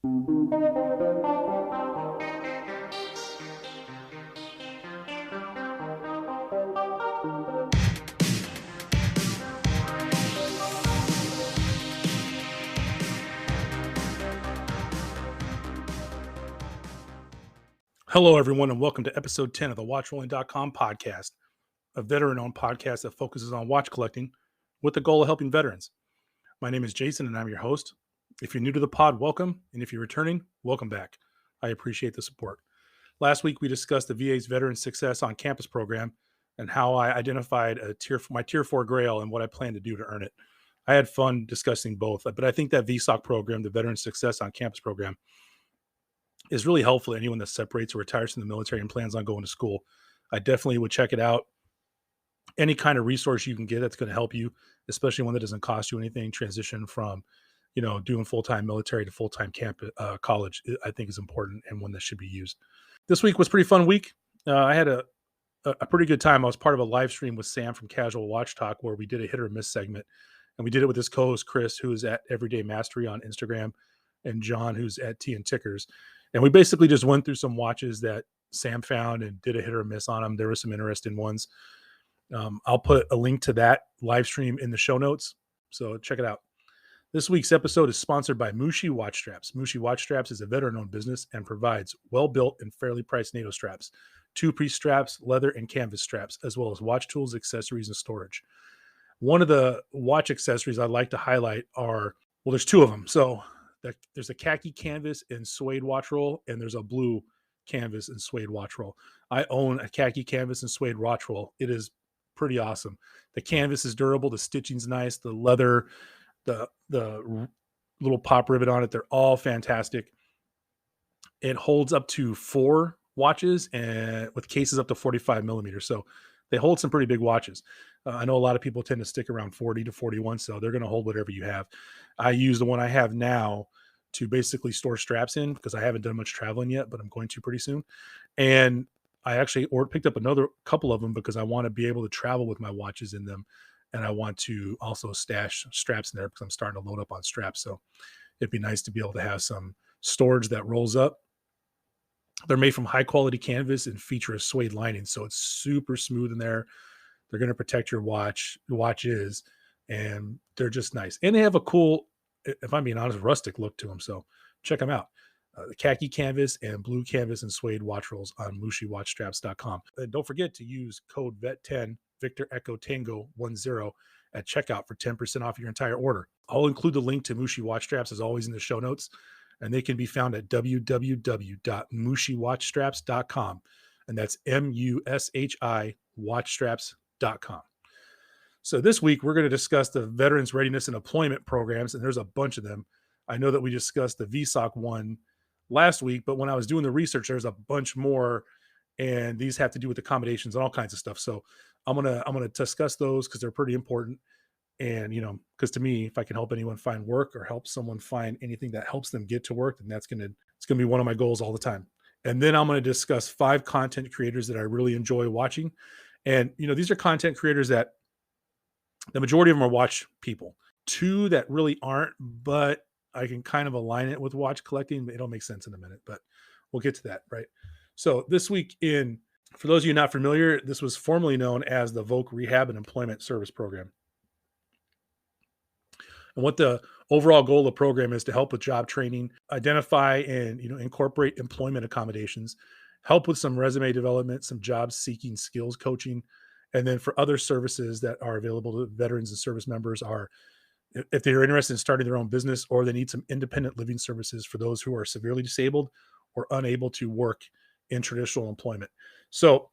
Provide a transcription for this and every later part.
Hello, everyone, and welcome to episode 10 of the WatchRolling.com podcast, a veteran-owned podcast that focuses on watch collecting with the goal of helping veterans. My name is Jason, and I'm your host. If you're new to the pod, welcome, and if you're returning, welcome back. I appreciate the support. Last week, we discussed the VA's Veteran Success on Campus program and how I identified my Tier 4 Grail and what I plan to do to earn it. I had fun discussing both, but I think that VSOC program, the Veteran Success on Campus program, is really helpful to anyone that separates or retires from the military and plans on going to school. I definitely would check it out. Any kind of resource you can get that's going to help you, especially one that doesn't cost you anything, transition from, doing full-time military to full-time college, I think is important and one that should be used. This week was a pretty fun week. I had a pretty good time. I was part of a live stream with Sam from Casual Watch Talk where we did a hit or miss segment. And we did it with his co-host, Chris, who is at Everyday Mastery on Instagram, and John, who's at Tea and Tickers. And we basically just went through some watches that Sam found and did a hit or miss on them. There were some interesting ones. I'll put a link to that live stream in the show notes, so check it out. This week's episode is sponsored by Mushi Watch Straps. Mushi Watch Straps is a veteran-owned business and provides well-built and fairly priced NATO straps, two-piece straps, leather, and canvas straps, as well as watch tools, accessories, and storage. One of the watch accessories I'd like to highlight there's two of them. So there's a khaki canvas and suede watch roll, and there's a blue canvas and suede watch roll. I own a khaki canvas and suede watch roll. It is pretty awesome. The canvas is durable. The stitching's nice. The leather, the little pop rivet on it, they're all fantastic. It holds up to 4 watches and with cases up to 45 millimeters. So they hold some pretty big watches. I know a lot of people tend to stick around 40 to 41, so they're going to hold whatever you have. I use the one I have now to basically store straps in because I haven't done much traveling yet, but I'm going to pretty soon. And I actually picked up another couple of them because I want to be able to travel with my watches in them. And I want to also stash straps in there because I'm starting to load up on straps. So it'd be nice to be able to have some storage that rolls up. They're made from high quality canvas and feature a suede lining. So it's super smooth in there. They're going to protect your watches, and they're just nice. And they have a cool, if I'm being honest, rustic look to them. So check them out. The khaki canvas and blue canvas and suede watch rolls on MushiWatchStraps.com. And don't forget to use code VET10, Victor Echo Tango 10 at checkout for 10% off your entire order. I'll include the link to Mushi Watch Straps as always in the show notes, and they can be found at www.MushiWatchStraps.com. And that's MUSHI watchstraps.com. So this week, we're going to discuss the Veterans Readiness and Employment programs, and there's a bunch of them. I know that we discussed the VSOC one last week, but when I was doing the research, there's a bunch more, and these have to do with accommodations and all kinds of stuff. So I'm gonna discuss those because they're pretty important. And because to me, if I can help anyone find work or help someone find anything that helps them get to work, then it's gonna be one of my goals all the time. And then I'm going to discuss 5 content creators that I really enjoy watching. And, these are content creators that the majority of them are watch people. 2 that really aren't, but I can kind of align it with watch collecting. It'll make sense in a minute, but we'll get to that, right? So this week for those of you not familiar, this was formerly known as the VOC Rehab and Employment Service Program. And what the overall goal of the program is to help with job training, identify and incorporate employment accommodations, help with some resume development, some job seeking skills coaching, and then for other services that are available to veterans and service members are if they're interested in starting their own business or they need some independent living services for those who are severely disabled or unable to work in traditional employment. So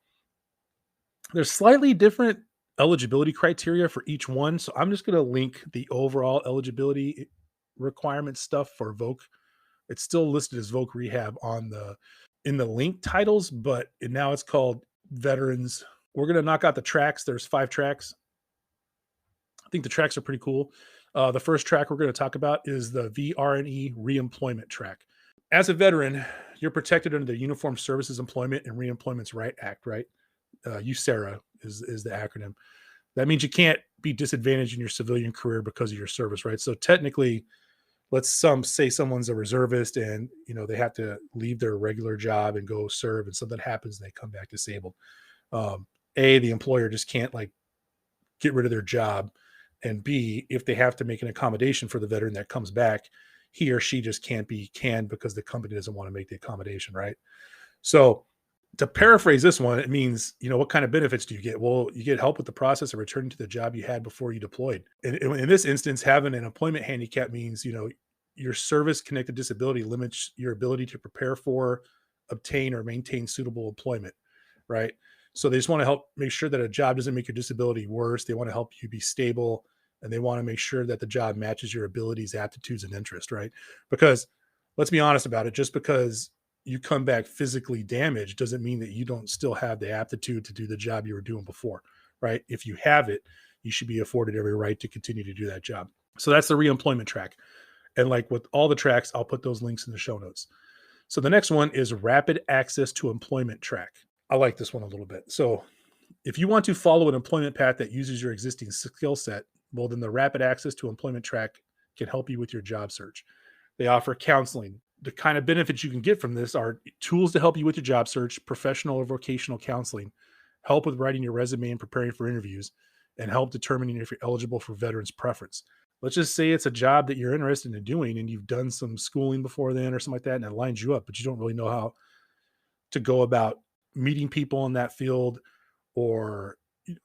there's slightly different eligibility criteria for each one. So I'm just going to link the overall eligibility requirement stuff for VOC. It's still listed as VOC Rehab in the link titles, but now it's called Veterans. We're going to knock out the tracks. There's 5 tracks. I think the tracks are pretty cool. The first track we're going to talk about is the VR&E reemployment track. As a veteran, you're protected under the Uniformed Services Employment and Reemployment's Right Act, right? USERRA is the acronym. That means you can't be disadvantaged in your civilian career because of your service, right? So technically, let's some say someone's a reservist and they have to leave their regular job and go serve, and something happens and they come back disabled. Um, the employer just can't like get rid of their job, and B, if they have to make an accommodation for the veteran that comes back, he or she just can't be canned because the company doesn't want to make the accommodation, right? So to paraphrase this one, it means, what kind of benefits do you get? Well, you get help with the process of returning to the job you had before you deployed. And in this instance, having an employment handicap means, your service connected disability limits your ability to prepare for, obtain, or maintain suitable employment, right? So they just want to help make sure that a job doesn't make your disability worse. They want to help you be stable, and they want to make sure that the job matches your abilities, aptitudes, and interest, right? Because let's be honest about it, just because you come back physically damaged doesn't mean that you don't still have the aptitude to do the job you were doing before, right? If you have it, you should be afforded every right to continue to do that job. So that's the reemployment track. And like with all the tracks, I'll put those links in the show notes. So the next one is rapid access to employment track. I like this one a little bit. So if you want to follow an employment path that uses your existing skill set, well, then the rapid access to employment track can help you with your job search. They offer counseling. The kind of benefits you can get from this are tools to help you with your job search, professional or vocational counseling, help with writing your resume and preparing for interviews, and help determining if you're eligible for veterans preference. Let's just say it's a job that you're interested in doing and you've done some schooling before then or something like that, and it lines you up, but you don't really know how to go about meeting people in that field or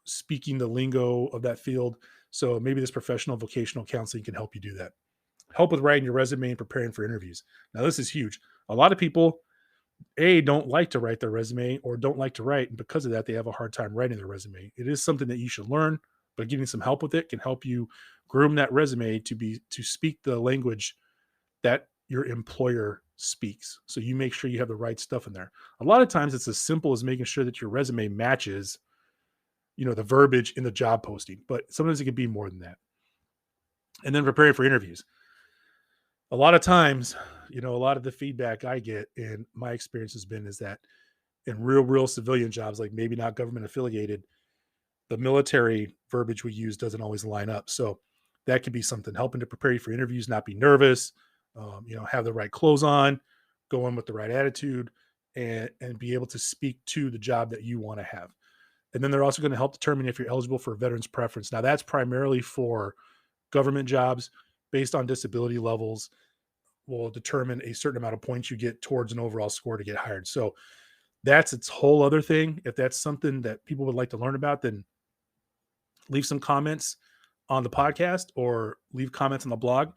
speaking the lingo of that field. So maybe this professional vocational counseling can help you do that. Help with writing your resume and preparing for interviews. Now, this is huge. A lot of people, don't like to write their resume or don't like to write. And because of that, they have a hard time writing their resume. It is something that you should learn, but getting some help with it can help you groom that resume to speak the language that your employer speaks. So you make sure you have the right stuff in there. A lot of times it's as simple as making sure that your resume matches, the verbiage in the job posting, but sometimes it can be more than that. And then preparing for interviews. A lot of times, a lot of the feedback I get in my experience has been is that in real civilian jobs, like maybe not government affiliated, the military verbiage we use doesn't always line up. So that could be something helping to prepare you for interviews, not be nervous, have the right clothes on, go in with the right attitude, and be able to speak to the job that you want to have. And then they're also going to help determine if you're eligible for veterans preference. Now that's primarily for government jobs based on disability levels will determine a certain amount of points you get towards an overall score to get hired. So that's its whole other thing. If that's something that people would like to learn about, then leave some comments on the podcast or leave comments on the blog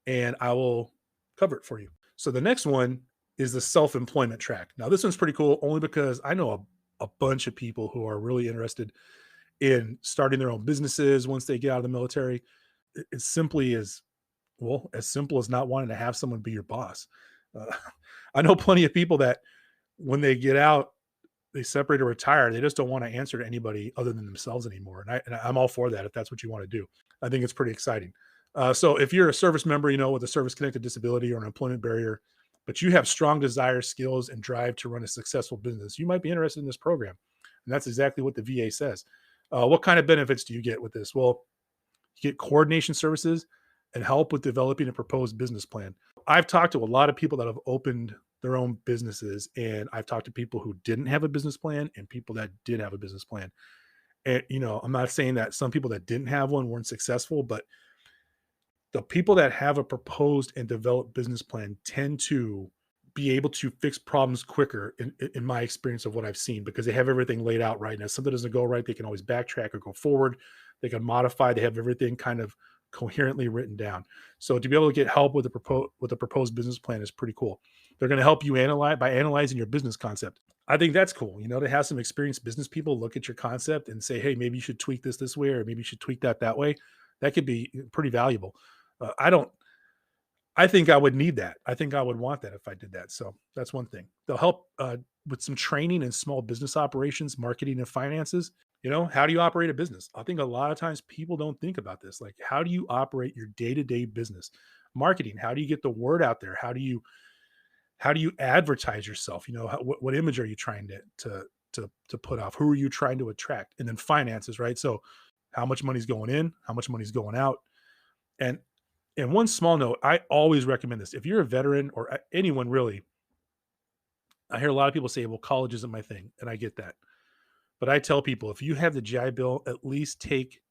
and I will cover it for you. So the next one is the self-employment track. Now this one's pretty cool only because I know a bunch of people who are really interested in starting their own businesses once they get out of the military. It's simply as simple as not wanting to have someone be your boss. Uh, I know plenty of people that when they get out, they separate or retire, they just don't want to answer to anybody other than themselves anymore. And I'm all for that if that's what you want to do. I think it's pretty exciting. So if you're a service member, with a service connected disability or an employment barrier, but you have strong desire, skills, and drive to run a successful business, you might be interested in this program. And that's exactly what the VA says. What kind of benefits do you get with this? Well, you get coordination services and help with developing a proposed business plan. I've talked to a lot of people that have opened their own businesses, and I've talked to people who didn't have a business plan and people that did have a business plan. And, I'm not saying that some people that didn't have one weren't successful, but the people that have a proposed and developed business plan tend to be able to fix problems quicker in my experience of what I've seen because they have everything laid out right. Now, if something doesn't go right, they can always backtrack or go forward. They can modify. They have everything kind of coherently written down. So to be able to get help with the proposed business plan is pretty cool. They're going to help you analyzing your business concept. I think that's cool. To have some experienced business people look at your concept and say, hey, maybe you should tweak this way, or maybe you should tweak that way. That could be pretty valuable. I think I would need that. I think I would want that if I did that. So that's one thing. They'll help with some training in small business operations, marketing, and finances. How do you operate a business? I think a lot of times people don't think about this. Like, how do you operate your day-to-day business? Marketing. How do you get the word out there? How do you advertise yourself? What image are you trying to put off? Who are you trying to attract? And then finances, right? So how much money's going in? How much money's going out? And And one small note, I always recommend this. If you're a veteran or anyone really, I hear a lot of people say, well, college isn't my thing. And I get that. But I tell people, if you have the GI Bill, at least take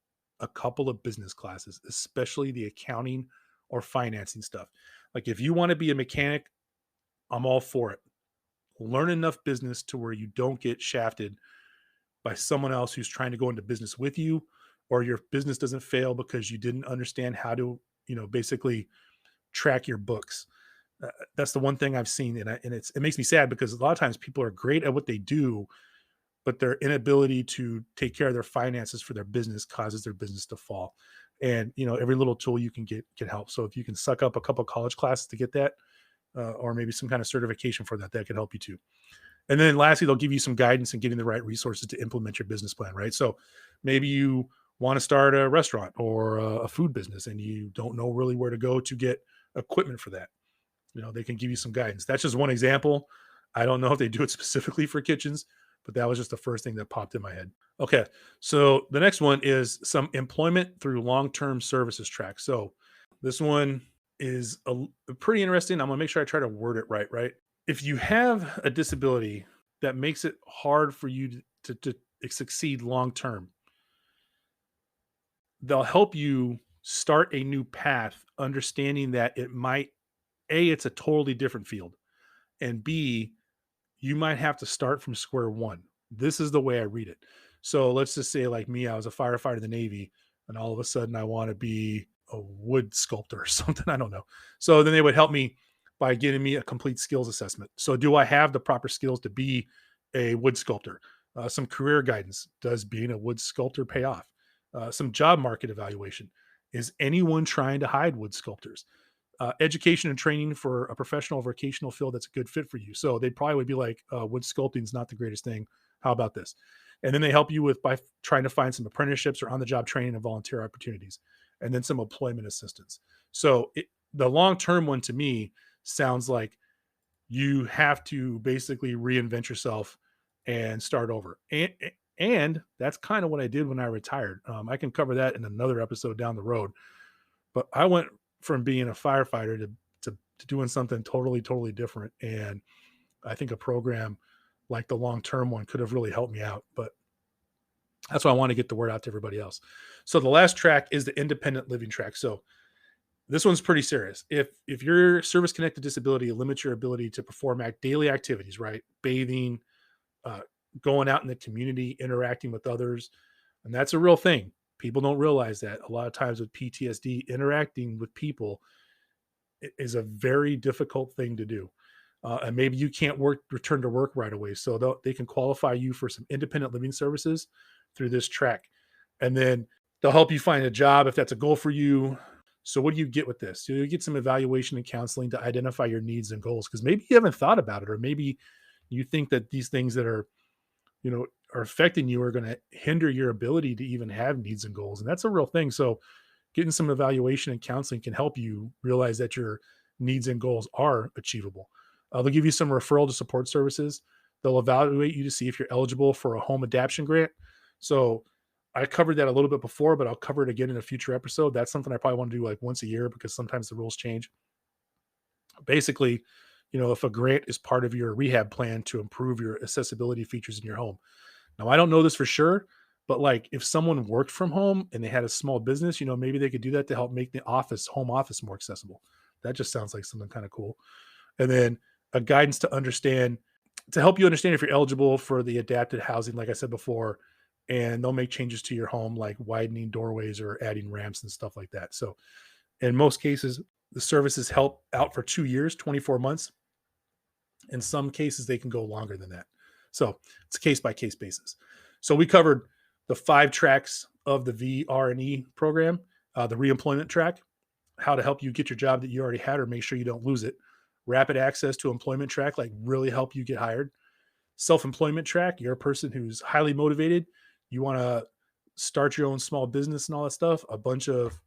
a couple of business classes, especially the accounting or financing stuff. Like if you want to be a mechanic, I'm all for it. Learn enough business to where you don't get shafted by someone else who's trying to go into business with you, or your business doesn't fail because you didn't understand how to, basically track your books. That's the one thing I've seen, and it makes me sad because a lot of times people are great at what they do, but their inability to take care of their finances for their business causes their business to fall. And every little tool you can get can help. So if you can suck up a couple college classes to get that, or maybe some kind of certification for that, that can help you too. And then lastly, they'll give you some guidance in getting the right resources to implement your business plan, right? So maybe you want to start a restaurant or a food business and you don't know really where to go to get equipment for that. They can give you some guidance. That's just one example. I don't know if they do it specifically for kitchens, but that was just the first thing that popped in my head. Okay. So the next one is some employment through long-term services track. So this one is pretty interesting. I'm going to make sure I try to word it right, right? If you have a disability that makes it hard for you to succeed long term, they'll help you start a new path, understanding that it's a totally different field, and B, you might have to start from square one. This is the way I read it. So let's just say, like me, I was a firefighter in the Navy, and all of a sudden I want to be a wood sculptor or something. I don't know. So then they would help me by giving me a complete skills assessment. So do I have the proper skills to be a wood sculptor? Some career guidance. Does being a wood sculptor pay off? Some job market evaluation. Is anyone trying to hide wood sculptors? Education and training for a professional vocational field that's a good fit for you. So they probably would be like, wood sculpting is not the greatest thing. How about this? And then they help you by trying to find some apprenticeships or on the job training and volunteer opportunities, and then some employment assistance. So the long-term one to me sounds like you have to basically reinvent yourself and start over. And that's kind of what I did when I retired. I can cover that in another episode down the road. But I went from being a firefighter to doing something totally different. And I think a program like the long-term one could have really helped me out. But that's why I want to get the word out to everybody else. So the last track is the independent living track. So this one's pretty serious. If your service-connected disability limits your ability to perform daily activities, right? Bathing, going out in the community, interacting with others, and that's a real thing. People don't realize that a lot of times with PTSD, interacting with people is a very difficult thing to do. And maybe you can't return to work right away. So they can qualify you for some independent living services through this track. And then they'll help you find a job if that's a goal for you. So what do you get with this? You get some evaluation and counseling to identify your needs and goals, because maybe you haven't thought about it, or maybe you think that these things that are affecting you are going to hinder your ability to even have needs and goals. And that's a real thing. So getting some evaluation and counseling can help you realize that your needs and goals are achievable. They'll give you some referral to support services. They'll evaluate you to see if you're eligible for a home adaptation grant. So I covered that a little bit before, but I'll cover it again in a future episode. That's something I probably want to do like once a year, because sometimes the rules change. Basically, if a grant is part of your rehab plan to improve your accessibility features in your home. Now, I don't know this for sure, but like if someone worked from home and they had a small business, maybe they could do that to help make the home office more accessible. That just sounds like something kind of cool. And then a guidance to help you understand if you're eligible for the adapted housing, like I said before, and they'll make changes to your home, like widening doorways or adding ramps and stuff like that. So in most cases, the services help out for 2 years, 24 months. In some cases, they can go longer than that. So it's a case-by-case basis. So we covered the 5 tracks of the VR&E program, the reemployment track, how to help you get your job that you already had or make sure you don't lose it. Rapid access to employment track, like really help you get hired. Self-employment track, you're a person who's highly motivated. You want to start your own small business and all that stuff. A bunch of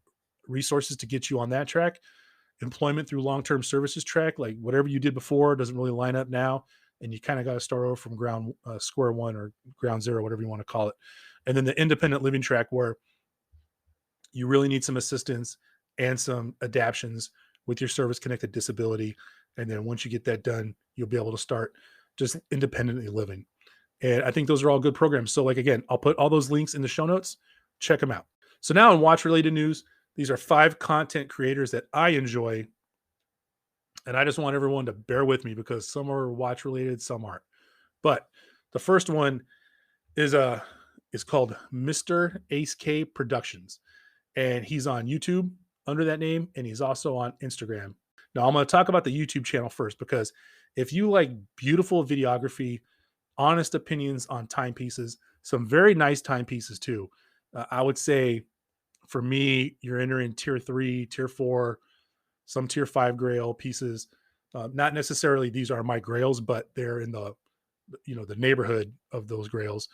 resources to get you on that track. Employment through long-term services track, like whatever you did before doesn't really line up now, and you kind of got to start over from square one or ground zero, whatever you want to call it. And then the independent living track, where you really need some assistance and some adaptions with your service connected disability. And then once you get that done, you'll be able to start just independently living. And I think those are all good programs. So, like, again, I'll put all those links in the show notes. Check them out. So, now in watch related news, these are 5 content creators that I enjoy. And I just want everyone to bear with me because some are watch related, some aren't. But the first one is called MrAceK Productions. And he's on YouTube under that name, and he's also on Instagram. Now, I'm going to talk about the YouTube channel first because if you like beautiful videography, honest opinions on timepieces, some very nice timepieces too. I would say for me, you're entering tier 3, tier 4, some tier 5 grail pieces. Not necessarily these are my grails, but they're in the neighborhood of those grails.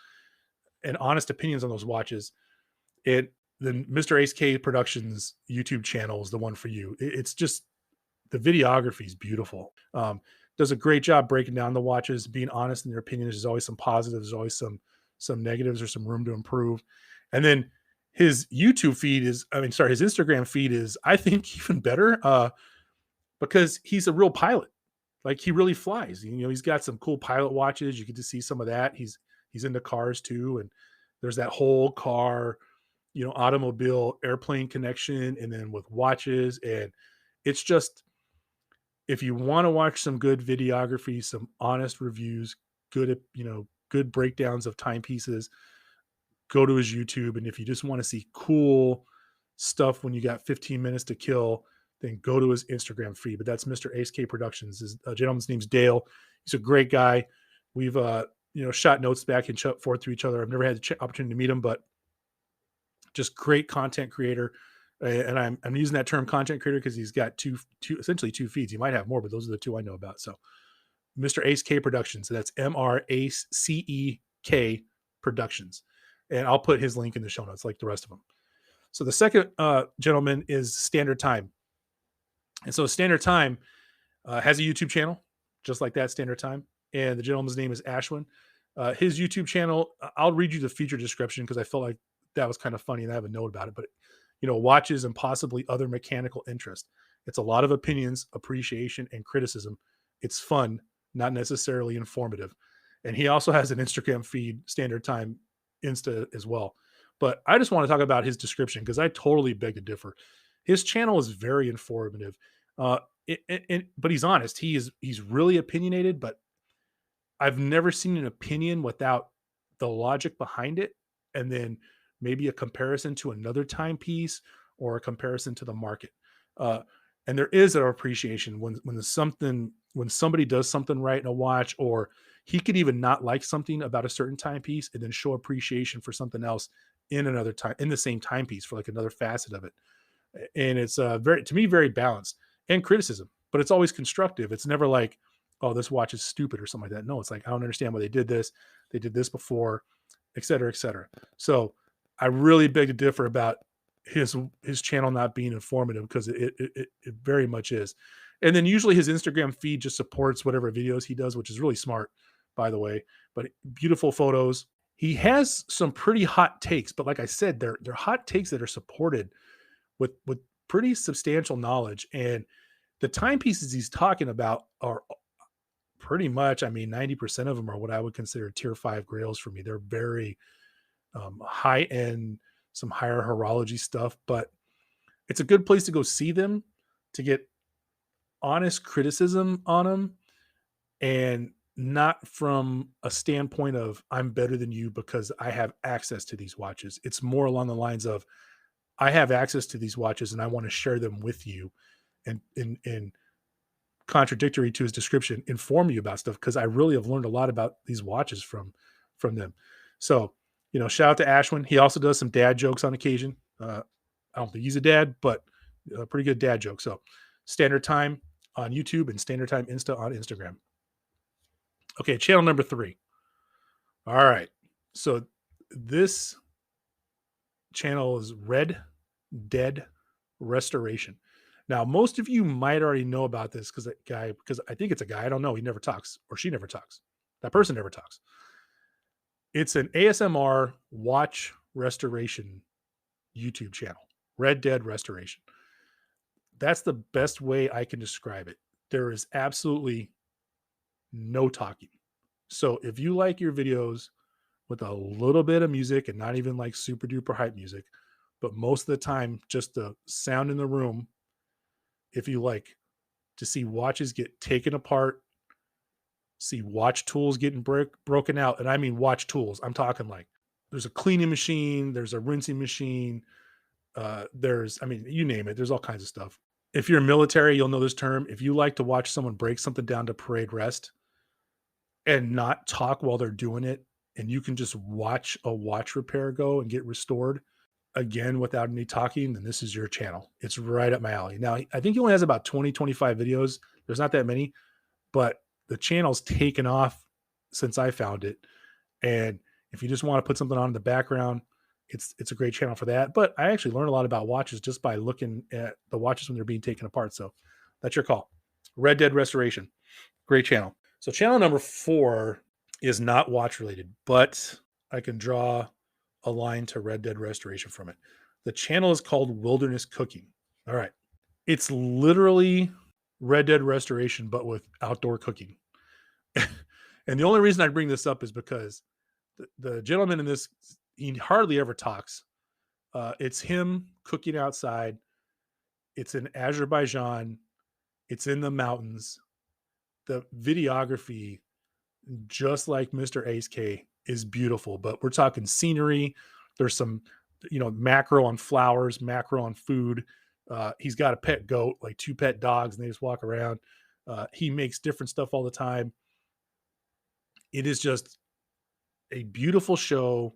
And honest opinions on those watches. The MrAceK Productions YouTube channel is the one for you. It's just the videography is beautiful. Does a great job breaking down the watches, being honest in their opinion. There's always some positives, there's always some negatives or some room to improve. And then his YouTube feed his Instagram feed is, I think, even better because he's a real pilot. Like, he really flies. He's got some cool pilot watches. You get to see some of that. He's into cars too, and there's that whole car, automobile airplane connection, and then with watches. And it's just, if you want to watch some good videography, some honest reviews, good breakdowns of timepieces, go to his YouTube. And if you just want to see cool stuff when you got 15 minutes to kill, then go to his Instagram feed. But that's MrAceK Productions. His gentleman's name's Dale. He's a great guy. We've shot notes back and forth to each other. I've never had the opportunity to meet him, but just great content creator. And I'm using that term content creator because he's got essentially two feeds. He might have more, but those are the 2 I know about. So MrAceK Productions. So that's MrAceK Productions. And I'll put his link in the show notes like the rest of them. So the second gentleman is Standard Time. And so Standard Time has a YouTube channel, just like that, Standard Time. And the gentleman's name is Ashwin. His YouTube channel, I'll read you the feature description because I felt like that was kind of funny and I have a note about it. But, watches and possibly other mechanical interest. It's a lot of opinions, appreciation, and criticism. It's fun, not necessarily informative. And he also has an Instagram feed, Standard Time Insta as well. But I just want to talk about his description because I totally beg to differ. His channel is very informative, but he's honest. He's really opinionated, but I've never seen an opinion without the logic behind it, and then maybe a comparison to another timepiece or a comparison to the market. And there is an appreciation when somebody does something right in a watch, or he could even not like something about a certain timepiece and then show appreciation for something else in another time in the same timepiece for like another facet of it. And it's very balanced, and criticism, but it's always constructive. It's never like, oh, this watch is stupid or something like that. No, it's like, I don't understand why they did this. They did this before, et cetera, et cetera. So I really beg to differ about his channel not being informative because it very much is. And then usually his Instagram feed just supports whatever videos he does, which is really smart, by the way. But beautiful photos. He has some pretty hot takes, but like I said, they're hot takes that are supported with pretty substantial knowledge. And the timepieces he's talking about are pretty much, 90% of them are what I would consider tier 5 grails for me. They're very high end, some higher horology stuff, but it's a good place to go see them to get honest criticism on them, and not from a standpoint of I'm better than you because I have access to these watches. It's more along the lines of I have access to these watches and I want to share them with you, and contradictory to his description, inform you about stuff because I really have learned a lot about these watches from them. So, shout out to Ashwin. He also does some dad jokes on occasion. I don't think he's a dad, but a pretty good dad joke. So Standard Time on YouTube and Standard Time Insta on Instagram. Okay, channel number 3. All right. So this channel is Red Dead Restoration. Now, most of you might already know about this because I think it's a guy. I don't know. He never talks, or she never talks. That person never talks. It's an ASMR watch restoration YouTube channel, Red Dead Restoration. That's the best way I can describe it. There is absolutely no talking. So if you like your videos with a little bit of music and not even like super duper hype music, but most of the time just the sound in the room, if you like to see watches get taken apart, see watch tools getting broken out, and I mean watch tools. I'm talking like there's a cleaning machine, there's a rinsing machine, there's, I mean, you name it, there's all kinds of stuff. If you're military, you'll know this term. If you like to watch someone break something down to parade rest and not talk while they're doing it, and you can just watch a watch repair go and get restored again without any talking, then this is your channel. It's right up my alley. Now, I think he only has about 20, 25 videos. There's not that many, but the channel's taken off since I found it. And if you just want to put something on in the background, it's a great channel for that. But I actually learned a lot about watches just by looking at the watches when they're being taken apart. So that's your call. Red Dead Restoration. Great channel. So channel number 4 is not watch related, but I can draw a line to Red Dead Restoration from it. The channel is called Wilderness Cooking. All right. It's literally Red Dead Restoration, but with outdoor cooking. And the only reason I bring this up is because the gentleman in this, he hardly ever talks. It's him cooking outside. It's in Azerbaijan. It's in the mountains. The videography, just like MrAceK, is beautiful, but we're talking scenery. There's some, macro on flowers, macro on food. He's got a pet goat, like 2 pet dogs, and they just walk around. He makes different stuff all the time. It is just a beautiful show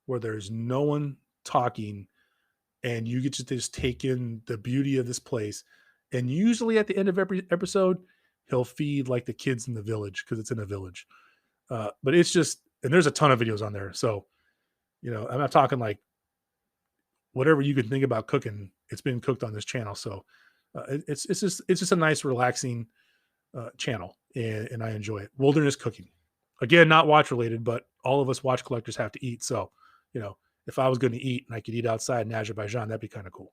where there's no one talking and you get to just take in the beauty of this place. And usually at the end of every episode, he'll feed like the kids in the village because it's in a village. But it's just, and there's a ton of videos on there. So, I'm not talking like whatever you can think about cooking, it's been cooked on this channel. So it's just a nice, relaxing channel, and I enjoy it. Wilderness Cooking. Again, not watch related, but all of us watch collectors have to eat. So, if I was going to eat and I could eat outside in Azerbaijan, that'd be kind of cool.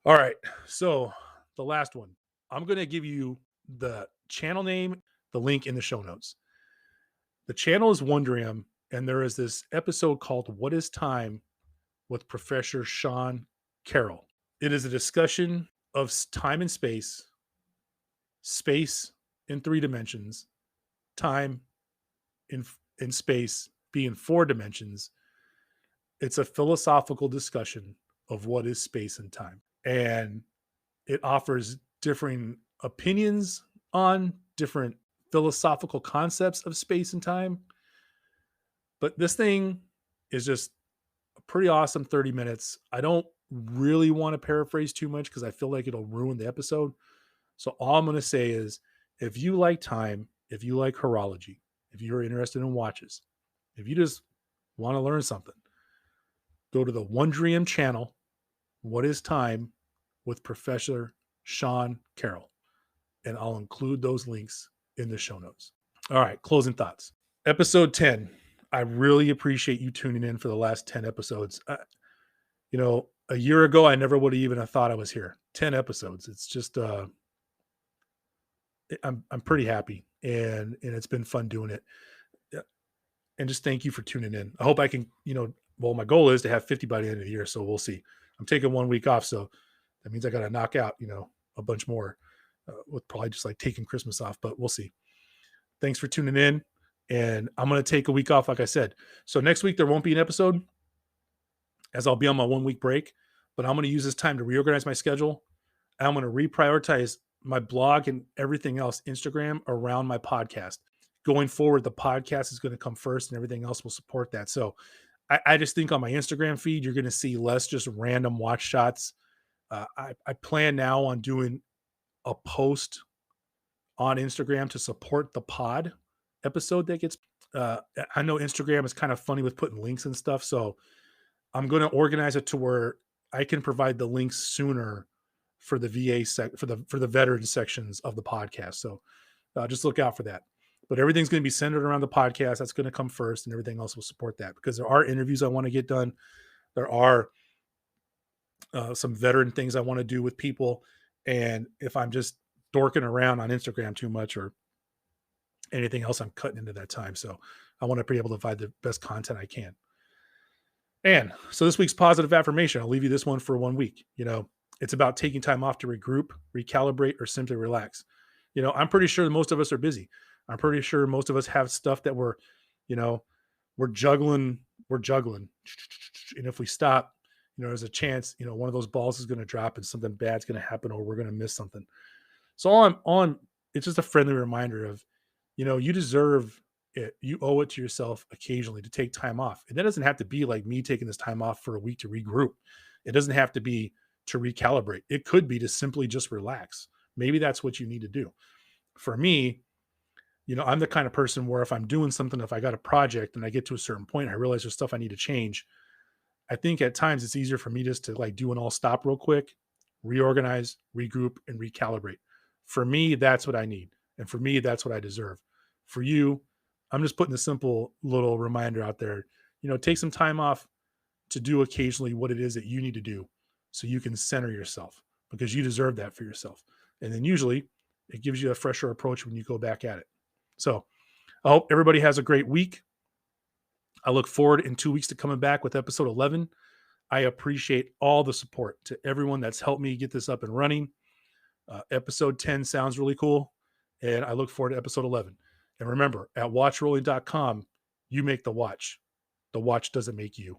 All right. So the last one, I'm going to give you the channel name, the link in the show notes. The channel is Wondrium, and there is this episode called What is Time with Professor Sean Carroll. It is a discussion of time and space in 3 dimensions, time in space being 4 dimensions. It's a philosophical discussion of what is space and time. And it offers differing opinions on different philosophical concepts of space and time. But this thing is just a pretty awesome 30 minutes. I don't really want to paraphrase too much because I feel like it'll ruin the episode. So all I'm going to say is, if you like time, if you like horology, if you're interested in watches, if you just want to learn something, go to the Wondrium channel, What is Time, with Professor Sean Carroll. And I'll include those links in the show notes. All right, closing thoughts. Episode 10. I really appreciate you tuning in for the last 10 episodes. A year ago, I never would have even thought I was here. 10 episodes. It's just, I'm pretty happy, and it's been fun doing it. And just thank you for tuning in. I hope I can, my goal is to have 50 by the end of the year. So we'll see. I'm taking 1 week off. So that means I got to knock out, a bunch more with probably just like taking Christmas off, but we'll see. Thanks for tuning in. And I'm going to take a week off, like I said. So next week, there won't be an episode as I'll be on my 1 week break, but I'm going to use this time to reorganize my schedule. I'm going to reprioritize my blog and everything else, Instagram, around my podcast. Going forward, the podcast is going to come first and everything else will support that. So I just think on my Instagram feed, you're going to see less just random watch shots. I plan now on doing a post on Instagram to support the pod episode that gets, I know Instagram is kind of funny with putting links and stuff. So I'm going to organize it to where I can provide the links sooner for the VA for the veteran sections of the podcast. So just look out for that. But everything's going to be centered around the podcast. That's going to come first, and everything else will support that, because there are interviews I want to get done. There are some veteran things I want to do with people. And if I'm just dorking around on Instagram too much or anything else, I'm cutting into that time. So I want to be able to provide the best content I can. And so this week's positive affirmation, I'll leave you this one for 1 week. It's about taking time off to regroup, recalibrate, or simply relax. I'm pretty sure most of us are busy. I'm pretty sure most of us have stuff that you know, we're juggling. And if we stop, there's a chance, one of those balls is going to drop and something bad's going to happen or we're going to miss something. So it's just a friendly reminder of, you deserve it. You owe it to yourself occasionally to take time off. And that doesn't have to be like me taking this time off for a week to regroup. It doesn't have to be to recalibrate. It could be to simply just relax. Maybe that's what you need to do. For me, I'm the kind of person where if I'm doing something, if I got a project and I get to a certain point, I realize there's stuff I need to change. I think at times it's easier for me just to like do an all stop real quick, reorganize, regroup, and recalibrate. For me, that's what I need. And for me, that's what I deserve. For you, I'm just putting a simple little reminder out there. Take some time off to do occasionally what it is that you need to do so you can center yourself because you deserve that for yourself. And then usually it gives you a fresher approach when you go back at it. So I hope everybody has a great week. I look forward in 2 weeks to coming back with episode 11. I appreciate all the support to everyone that's helped me get this up and running. Episode 10 sounds really cool, and I look forward to episode 11. And remember, at watchrolling.com, you make the watch. The watch doesn't make you.